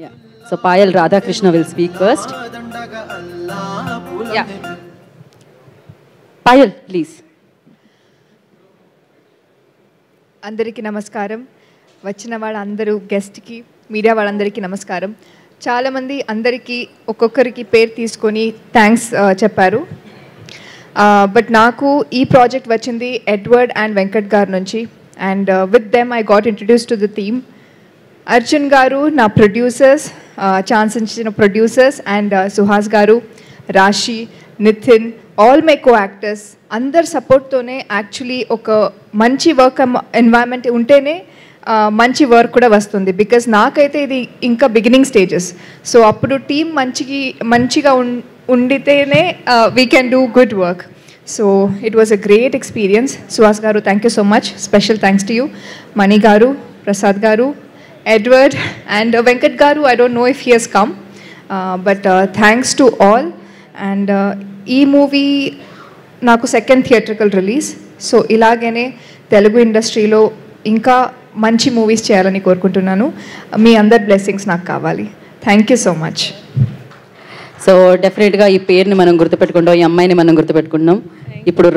Yeah. So Payal Radhakrishna will speak first. Yeah. Payal, please. అందరికీ నమస్కారం. వచ్చిన వాళ్ళందరూ గెస్ట్కి, మీడియా వాళ్ళందరికీ నమస్కారం. చాలామంది అందరికీ ఒక్కొక్కరికి పేరు తీసుకొని థ్యాంక్స్ చెప్పారు. బట్ నాకు ఈ ప్రాజెక్ట్ వచ్చింది ఎడ్వర్డ్ అండ్ వెంకట్ గారి నుంచి. And with them I got introduce to the theme. Arjun గారు నా ప్రొడ్యూసర్స్, ఛాన్స్ ఇచ్చిన ప్రొడ్యూసర్స్, అండ్ సుహాస్ గారు, Rashi, Nithin, all my co actors అందరి సపోర్ట్తోనే యాక్చువల్లీ ఒక మంచి వర్క్ ఎన్వైరన్మెంట్ ఉంటేనే మంచి వర్క్ కూడా వస్తుంది. బికాజ్ నాకైతే ఇది ఇంకా బిగినింగ్ స్టేజెస్. సో అప్పుడు టీం మంచిగా ఉండితేనే we can do good work. So it was a great experience. Suhas గారు, thank you so much. Special thanks to you. Mani గారు, ప్రసాద్ గారు, Edward, and Venkat Garu, I don't know if he has come, but thanks to all. And ee movie naku second theatrical release. So ilagane Telugu industry lo inka manchi movies cheyalani korukuntunnanu. Mee andar blessings naaku kavali. Thank you so much. So definitely ga ee పేరుని మనం గుర్తుపెట్టుకుంటాం, ఈ అమ్మాయిని మనం గుర్తుపెట్టుకుంటాం. ఇప్పుడు